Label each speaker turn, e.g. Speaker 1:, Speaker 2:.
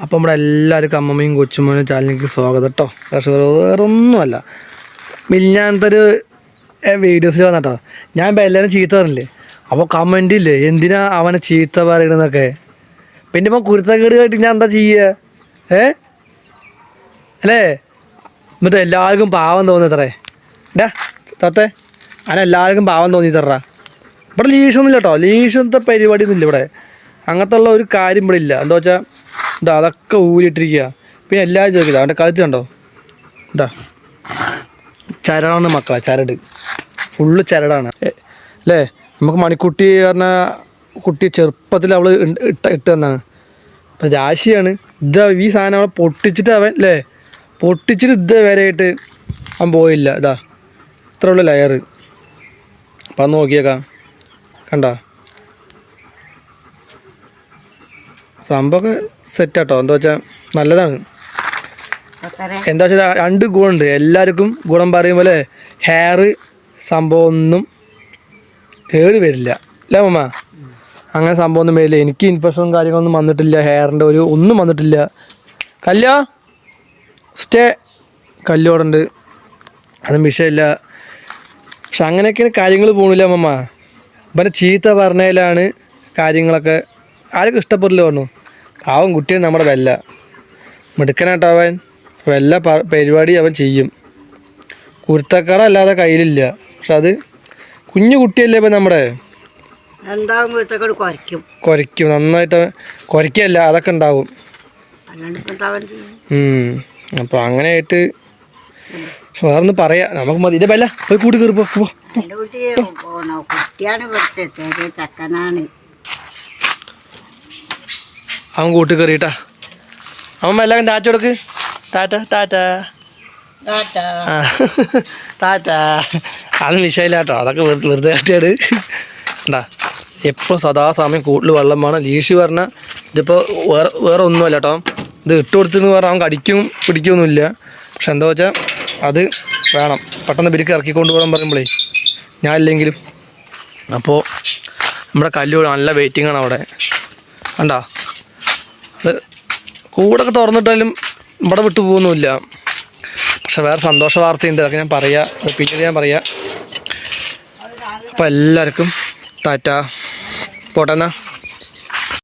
Speaker 1: അപ്പം നമ്മുടെ എല്ലാവർക്കും അമ്മമ്മയും കൊച്ചുമ്മനും ചാനലിലേക്ക് സ്വാഗതം കേട്ടോ. പക്ഷേ വേറൊന്നുമല്ല, മിനിഞ്ഞാന്നത്തെ വീഡിയോസിൽ വന്നിട്ടോ ഞാൻ ഇപ്പം എല്ലാവരും ചീത്ത പറഞ്ഞില്ലേ. അപ്പോൾ കമൻ്റ് ഇല്ലേ എന്തിനാ അവനെ ചീത്ത പറയണമെന്നൊക്കെ. പിന്നെ ഇപ്പം കുരുത്തക്കേട് കേട്ട് ഞാൻ എന്താ ചെയ്യുക അല്ലേ? എന്നിട്ട് എല്ലാവർക്കും പാവം തോന്നിത്തറേ തത്തേ അങ്ങനെ എല്ലാവർക്കും പാവം തോന്നിത്തറ. ഇവിടെ ലീഷൊന്നുമില്ല കേട്ടോ, ലീഷത്തെ പരിപാടിയൊന്നുമില്ല ഇവിടെ. അങ്ങനത്തെ ഉള്ള ഒരു കാര്യം ഇവിടെ ഇല്ല. എന്താ വെച്ചാൽ ഇതാ അതൊക്കെ ഊരിയിട്ടിരിക്കുക. പിന്നെ എല്ലാവരും ചോദിക്കില്ല അവൻ്റെ കളിച്ച് കണ്ടോ, ഇതാ ചരടാണ് മക്കളെ, ചരട് ഫുള്ള് ചരടാണ് അല്ലേ. നമുക്ക് മണിക്കുട്ടി പറഞ്ഞ കുട്ടി ചെറുപ്പത്തിൽ അവൾ ഇട്ട് തന്നാണ്. അപ്പം രാശിയാണ് ഇതാ ഈ സാധനം അവളെ പൊട്ടിച്ചിട്ട് അവൻ അല്ലേ, പൊട്ടിച്ചിട്ട് വരെയായിട്ട് അവൻ പോയില്ല. ഇതാ ഇത്ര ഉള്ള ലെയർ. അപ്പം അത് നോക്കിയേക്കാം, കണ്ടോ സംഭവമൊക്കെ സെറ്റാട്ടോ. എന്താ വെച്ചാൽ നല്ലതാണ്. എന്താ വെച്ചാൽ രണ്ട് ഗുണമുണ്ട്. എല്ലാവർക്കും ഗുണം പറയും പോലെ ഹെയർ സംഭവം ഒന്നും കേട് വരില്ല അല്ലേ മമ്മ? അങ്ങനെ സംഭവം ഒന്നും വരില്ല. എനിക്ക് ഇൻഫെക്ഷനും കാര്യങ്ങളൊന്നും വന്നിട്ടില്ല, ഹെയറിൻ്റെ ഒന്നും വന്നിട്ടില്ല. കല്ലോ സ്റ്റേ കല്ലോടുണ്ട്, അത് വിഷയമില്ല. പക്ഷെ അങ്ങനെയൊക്കെയാണ് കാര്യങ്ങൾ പോകണില്ല മമ്മ. ഇവനെ ചീത്ത പറഞ്ഞതിലാണ് കാര്യങ്ങളൊക്കെ ആർക്കും ഇഷ്ടപ്പെടില്ല പറഞ്ഞു. അവൻ കുട്ടിയെ നമ്മുടെ വെല്ല മിടുക്കനാട്ടോ അവൻ. വല്ല പരിപാടി അവൻ ചെയ്യും. കുരുത്തക്കട അല്ലാതെ കയ്യിലില്ല. പക്ഷെ അത് കുഞ്ഞു കുട്ടിയല്ലേ ഇപ്പം നമ്മുടെ കുരയ്ക്കും നന്നായിട്ട്. കുരയ്ക്കല്ല അതൊക്കെ ഉണ്ടാവും. അപ്പോൾ അങ്ങനെയായിട്ട് വേറൊന്ന് പറയാം നമുക്ക് മതി. ഇതേ ബല്ല പോയി കൂട്ടി കയറി പോ. അവൻ കൂട്ടി കയറിയിട്ടാ. അവൻ എല്ലാം ടാറ്റ കൊടുക്ക്. ടാറ്റ ടാറ്റ ടാറ്റ. അതൊന്നും വിഷയമില്ല കേട്ടോ, അതൊക്കെ വെറുതെ കാട്ടിയാണ്. എന്താ എപ്പോഴും സദാസമയം കൂട്ടിൽ വെള്ളം വേണം. ലീഷ് പറഞ്ഞാൽ ഇതിപ്പോൾ വേറെ ഒന്നുമല്ല കേട്ടോ. ഇത് ഇട്ട് കൊടുത്തെന്ന് പറഞ്ഞാൽ അവൻ കടിക്കും പിടിക്കൊന്നുമില്ല. പക്ഷെ എന്താ വെച്ചാൽ അത് വേണം. പെട്ടെന്ന് ബിരിക്ക് ഇറക്കിക്കൊണ്ട് പോകാൻ പറയുമ്പോഴേ ഞാൻ ഇല്ലെങ്കിലും. അപ്പോൾ നമ്മുടെ കല്ല് നല്ല വെയിറ്റിംഗാണ് അവിടെ. കണ്ടോ അത് കൂടൊക്കെ തുറന്നിട്ടാലും ഇവിടെ വിട്ടു പോകുന്നുമില്ല. പക്ഷെ വേറെ സന്തോഷ വാർത്തയുണ്ട്, അതൊക്കെ ഞാൻ പറയാം, പിന്നീട് ഞാൻ പറയാം. അപ്പോൾ എല്ലാവർക്കും ടാറ്റ, പോട്ടെന്നാ.